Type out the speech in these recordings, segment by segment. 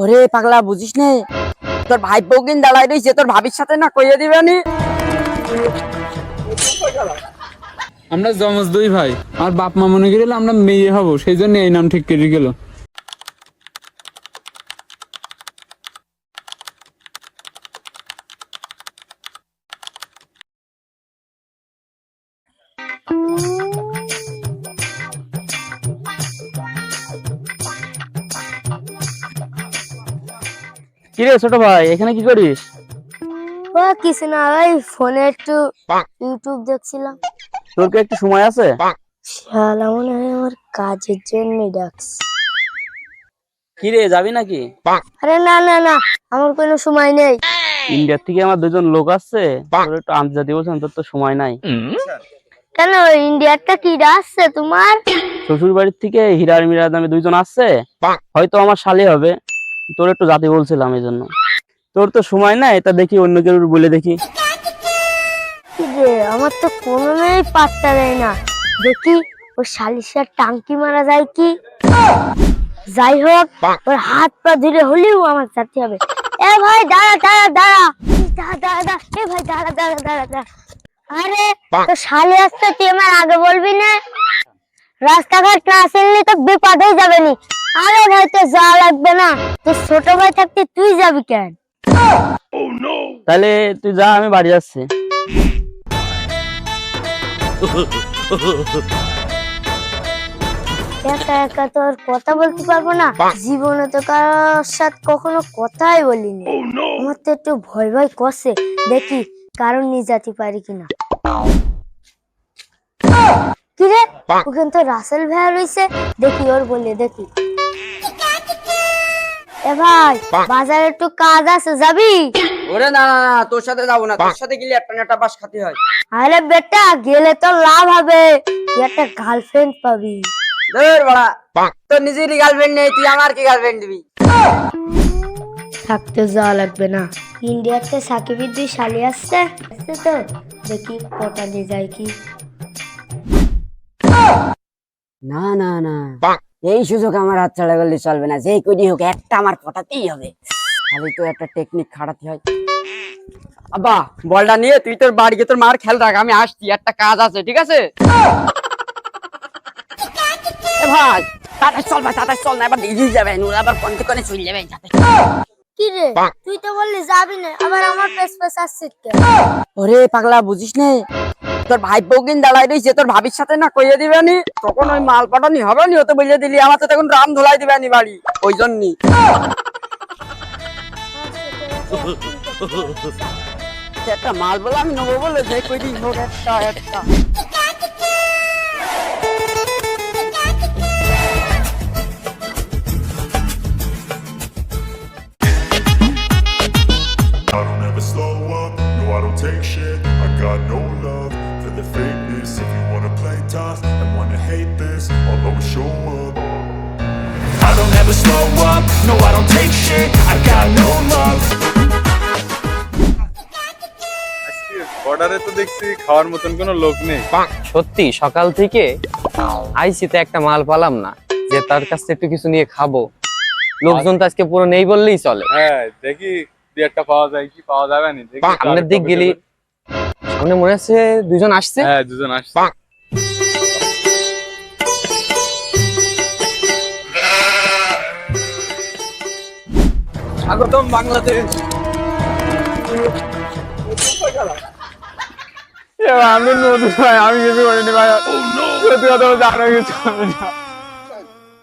ওরে পাগলা বুঝিস নে, তোর ভাই বউকিন দাঁড়াই রয়েছে, তোর ভাবির সাথে না কইয়ে দিবেনি। আমরা জমজ দুই ভাই, আর বাপ মা মনে করিল আমরা মেয়ে হব, সেই জন্য এই নাম ঠিক করে গেল। কিরে ছোট ভাই, এখানে কি করিস? ও কিছু না ভাই, ফোনে একটু ইউটিউব দেখছিলাম। তোর কি একটু সময় আছে? শালা মনে হয় আমার কাজের জন্য ডাকছে। কিরে যাবি নাকি? আরে না না না, আমার কোনো সময় নেই। ইন্ডিয়া থেকে আমার দুজন লোক আসছে, তোর একটু আন্তর্জাতিক বলছেন, তোর তো সময় নাই। কেন, ইন্ডিয়াটা কি আসছে তোমার? শ্বশুর বাড়ির থেকে হীরার মিরার নামে দুইজন আসছে, হয়তো আমার শালি হবে। তোর একটু জাতি বলছিলাম এই জন্য। তোর তো সময় নাই, তা দেখি অন্য কেউ বলে দেখি। কি রে, আমার তো কোনো মেয়ে পাত্তা দেয় না। দেখি ওর শালিশার টাঙ্কি মারা যায় কি। যাই হোক, ওর হাত পা ধরে হলেও আমার যেতে হবে। এ ভাই দাঁড়া দাঁড়া দাঁড়া দাঁড়া দাঁড়া দাঁড়া, এ ভাই দাঁড়া দাঁড়া দাঁড়া দাঁড়া। আরে তো শালি আসছে, তুই আমার আগে বলবি না? রাস্তাঘাট না আসলে তো বিপদ হয়ে যাবে নি। আরে ভাই তো যাওয়া লাগবে না, তোর ছোট ভাই থাকতে তুই যাবি কেন? তাহলে তুই যা, আমি বাড়ি যাচ্ছি। একা একা তো আর কথা বলতে পারবো না, জীবনে তো কারোর সাথে কখনো কথাই বলিনি। আমার তো একটু ভয় ভয় করছে, দেখি কারণ নিয়ে যেতে পারি কিনা। কিরে, ওখানে তো রাসেল ভাইয়া রয়েছে, দেখি ওর বলে দেখি। এ ভাই, বাজারে একটু কাজ আছে, যাবি? ওরে না না না, তোর সাথে যাবো না, তোর সাথে গেলে একটা না একটা বাস খাতে হয়। আরে বেটা, গেলে তো লাভ হবে, তুই একটা গার্লফ্রেন্ড পাবি। ধর বড়া, তোর নিজেরই গার্লফ্রেন্ড নেই, তুই আমার কি গার্লফ্রেন্ড দিবি? থাকতে যাওয়া লাগবে না। ইন্ডিয়াতে সাকিবের দুই শালি আসছে তো, দেখি কটা দিয়ে যায় কি। না না না, এই সুযোগ আমার হাত ছাড়া করলে চলবে না, যেই করি হোক একটা আমার পটাতেই হবে। খালি তো একটা টেকনিক খাটাতে হয়। আব্বা, বলটা নিয়ে তুই তোর বাড়ি গিয়ে তোর মার খেয়াল রাখ, আমি আসছি, একটা কাজ আছে, ঠিক আছে? এ ভাই, তাড়াতাড়ি চল ভাই, তাড়াতাড়ি চল না, এবার দিয়ে যাবে নুন, আবার কন্টে করে চলে যাবে। কি রে, তুই তো বললি যাবি না, আবার আমার পেছ পেছ আসছিস কেন? ওরে পাগলা বুঝিস নে, তোর ভাই বউকিন দাঁড়াই রয়েছে, তোর ভাবির সাথে না কইয়ে দিবেনি, তখন ওই মাল পাঠানি হবে নি, ওতে বলে দিলি আমার তো তখন রাম ধোলাই দিবেনি বাড়ি, ওই জন্যই। একটা মাল বলে আমি নেবো বলে যে কই দিই হোক একটা একটা। I don't ever slow up, no I don't take shit. I got no love for the fakeness. If you wanna play tough and wanna hate this, I'll always show up. I don't ever slow up, no I don't take shit. I got no love. বর্ডারে তো দেখছি খাওয়ার মতন কোনো লোক নেই। সত্যি সকাল থেকে আইসি তো একটা মাল পালাম না যে তার কাছ থেকে একটু কিছু নিয়ে খাবো। লোকজন তো আজকে পুরো নেই বললেই চলে। হ্যাঁ, দেখি দুই একটা পাওয়া যায় কি পাওয়া যাবে না, দেখি। সামনের দিক গেলি সামনে মনে হচ্ছে দুজন আসছে। হ্যাঁ, দুজন আসছে। স্বাগতম বাংলাদেশ। আমি নতুন ভাই, আমি কিছু করিনি ভাই, সত্যি কথা বলতে আরো কিছু করিনি।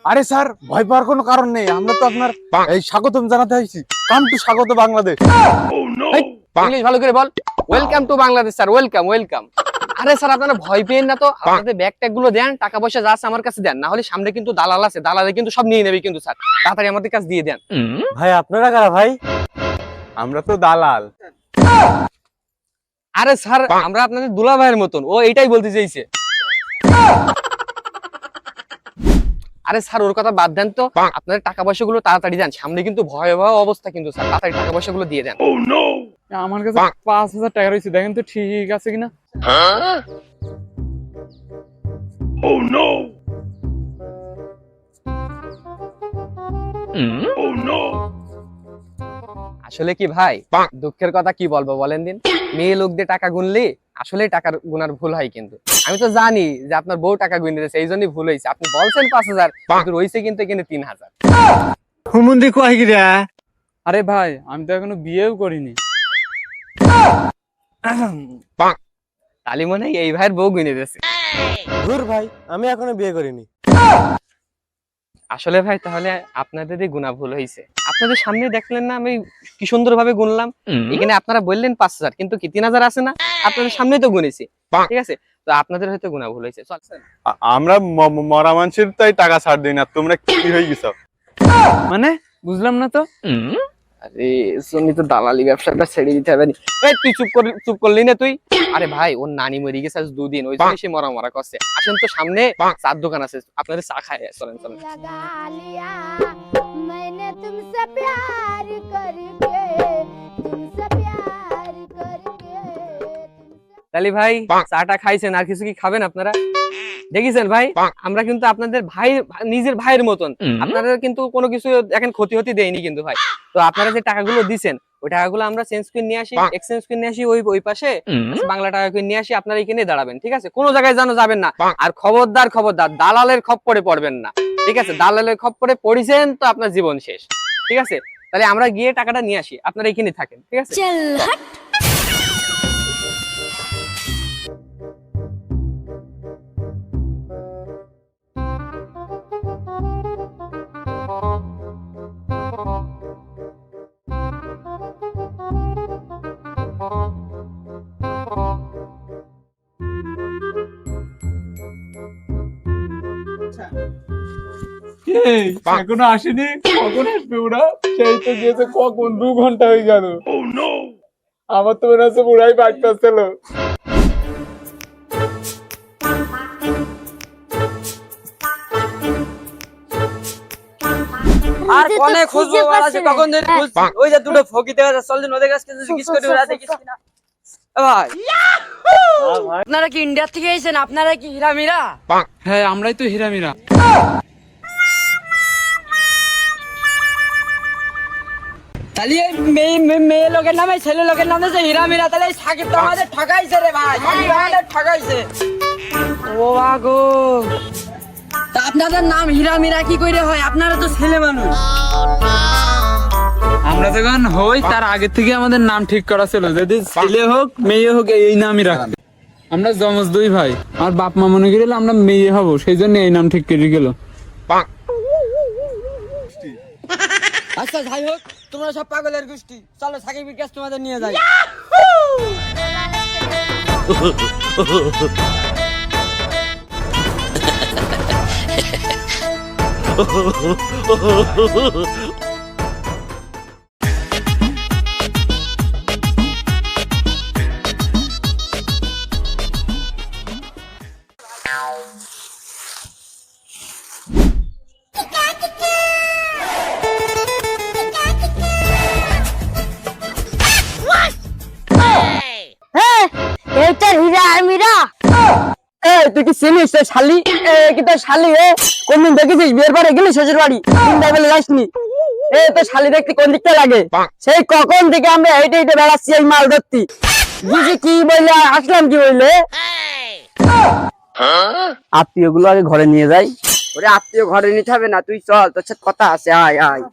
আরে স্যার, ভয় পাওয়ার কোনো কারণ নেই, আমরা তো আপনার এই স্বাগতম জানাতে আইছি। কাম টু স্বাগত বাংলাদেশ। ইংলিশ ভালো করে বল। Welcome to Bangladesh sir, welcome welcome. আরে স্যার আপনারা ভয় পেন না তো, আপনাদের ব্যাগ ট্যাগ গুলো দেন, টাকা পয়সা যা আছে আমার কাছে দেন, না হলে সামনে কিন্তু দালাল আছে, দালালে কিন্তু সব নিয়ে নেবে কিন্তু স্যার, তাড়াতাড়ি আমাদের কাছে দিয়ে দেন। ভাই আপনারা কারা ভাই? আমরা তো দালাল। আরে স্যার আমরা আপনাদের দুলা ভাইয়ের মতন, ও এইটাই বলতে চাইছে। আরে স্যার ওর কথা বাদ দেন তো, আপনাদের টাকা পয়সা গুলো তাড়াতাড়ি দেন, সামনে কিন্তু ভয়াবহ অবস্থা কিন্তু স্যার, তাড়াতাড়ি টাকা পয়সা গুলো দিয়ে দেন। আমার কাছে 5,000 টাকা রয়েছে, দেখেন তো ঠিক আছে কিনা। Oh no! Oh no! আসলে কি ভাই, দুঃখের কথা কি বলবো বলেন দিন, মেয়ে লোক দিয়ে টাকা গুনলে আসলে টাকার গুনার ভুল হয়। কিন্তু আমি তো জানি যে আপনার বউ টাকা গুনে দিয়েছে, এই জন্যই ভুল হয়েছে। আপনি বলছেন 5,000, কিন্তু রয়েছে কিন্তু এখানে 3,000। হুমুন্দি কয় গিরা আরে ভাই আমি তো এখনো বিয়েও করিনি। তালি মনে হয় এই ভাইয়ের বউ গুনে দিয়েছে। ধুর ভাই, আমি এখনো বিয়ে করিনি। আসলে ভাই তাহলে আপনাদেরই গুণা ভুল হয়েছে। আপনাদের সামনে দেখলেন না আমি কি সুন্দর ভাবে গুনলাম, এখানে আপনারা বললেন 5,000, কিন্তু কি 3,000 আছে না? আপনাদের সামনেই তো গুনেছি, ঠিক আছে? তো আপনাদের হয়তো গুণা ভুল হয়েছে। চলছেন আমরা মরা মানুষের তাই টাকা ছাড় দিই না, তোমরা কি হয়ে গেছো? মানে বুঝলাম না তো। আরে শুনি তো দালালি ব্যবসাটা ছেড়ে দিতে হবে। এই তুই চুপ করলি না তুই? আরে ভাই ওর নানি মরে গেছে আজ 2 দিন, ওই জন্য সে মরা মরা করছে। আসেন তো সামনে চার দোকান আছে, আপনাদের চা খায়, চলেন চলেন। लगा लिया मैंने तुमसे प्यार करके तुमसे प्यार करके তাহলে ভাই চাটা খাইছেন, আর কিছু কি খাবেন আপনারা? দেখেছেন ভাই, আমরা কিন্তু আপনাদের ভাই, নিজের ভাইয়ের মতন। আপনারা কিন্তু কোনো কিছু এখন ক্ষতি হতে দেয়নি কিন্তু ভাই। তো আপনারা যে টাকাগুলো দিছেন, ওই টাকাগুলো আমরা চেঞ্জ করে নিয়ে আসি, এক্সচেঞ্জ করে নিয়ে আসি ওই পাশে, বাংলা টাকা করে নিয়ে আসি, আপনারা এখানে দাঁড়াবেন, ঠিক আছে? কোনো জায়গায় জানো যাবেন না। আর খবরদার দালালের খপ্পরে পড়বেন না, ঠিক আছে? দালালের খপ্পরে পড়িছেন তো আপনার জীবন শেষ, ঠিক আছে? তাহলে আমরা গিয়ে টাকাটা নিয়ে আসি, আপনারা এখানে থাকেন, ঠিক আছে? এই এখনো আসেনি, কখন আসবে ওরা? সেই তো গেছে কখন, 2 ঘন্টা হয়ে গেল। আমার তো মনে হচ্ছে বুড়াই বাড়তেছিল। আর কোনে খুঁজবো আছে, কখন ধরে খুঁজছি। ওই যে দুটো ফকি দেখা যাচ্ছে, চল দিন ওদের কাছে কিছু জিজ্ঞেস করি, ওরা দেখিস কিনা। এ ভাই, আপনারা কি ইন্ডিয়া থেকে এসেছেন? আপনারা কি হীরামিরা? হ্যাঁ আমরাই তো হীরামিরা। তাহলে এই মেয়ে লোকের নামে ছেলে লোকের নামে যে হীরামিরা, তাহলে এই সাকিব তো আমাদের ঠকাইছে রে ভাই, সাকিব আমাদের ঠকাইছে। ও আগো, তা আপনাদের নাম হীরামিরা কি করে হয়? আপনারা তো ছেলে মানুষ। আমরা যখন হই তার আগে থেকে আমাদের নাম ঠিক করা ছিল, যদি ছেলে হোক মেয়ে হোক এই নামই রাখবে। আমরা জমজ 2 ভাই, আমার বাপ মা মনে করিল আমরা মেয়ে হব, সেই জন্য এই নাম ঠিক করে গেল। আচ্ছা যাই হোক, তোমরা সব পাগলের গোষ্ঠী, চলো সাকিবের কাছে তোমাদের নিয়ে যাই। এইটার হীরা আর্মিরা তুই কি চিনিস তোর শালি? কি তোর শালি? কোনদিন দেখেছিস বিয়ের পরে গেলি শ্বশুর বাড়ি? তিনটা বেলা যাসনি? তোর শালি দেখতে কোন দিকটা লাগে? সেই কখন থেকে আমরা হেঁটে হেঁটে বেড়াচ্ছি এই মাল ধরতি। বুঝি কি বললে, আসলাম কি বললে? আত্মীয় গুলো আগে ঘরে নিয়ে যাই। ওরে আত্মীয় ঘরে নিতে হবে না, তুই চল, তোর সাথে কথা আছে, আয় আয়।